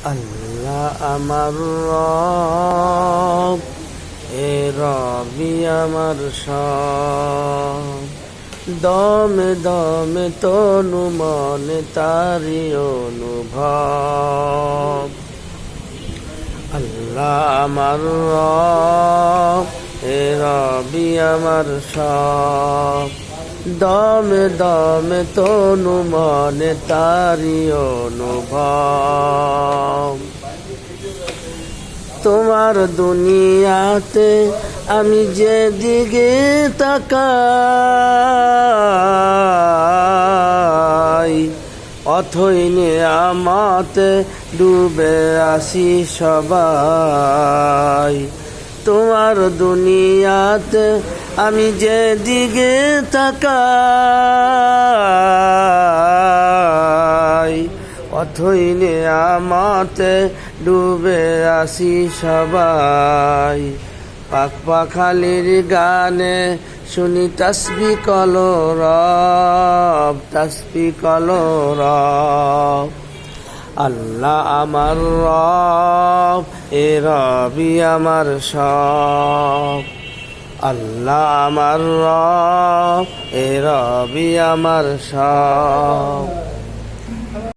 আল্লাহ আমার রব, এ রবি আমার সব। দমে দমে তনু মনে তারি অনুভব। আল্লাহ আমার রব, এ রবি আমার সব। দমে দমে তনু মনে তারি অনুভব। তোমার দুনিয়াতে আমি যেদিকে তাকাই, অথই নিয়ামতে ডুবে আসি সবাই। তোমার দুনিয়াতে আমি যেদিকে তাকাই, অথই নিয়ামতে ডুবে আসি সবাই। পাক পাখালির গানে শুনি তাসবিহ কলো রব, তাসবিহ কলো রব। আল্লাহ আমার রব, এ রবি আমার সব। আল্লাহ আমার রব, এ রবি আমার সব।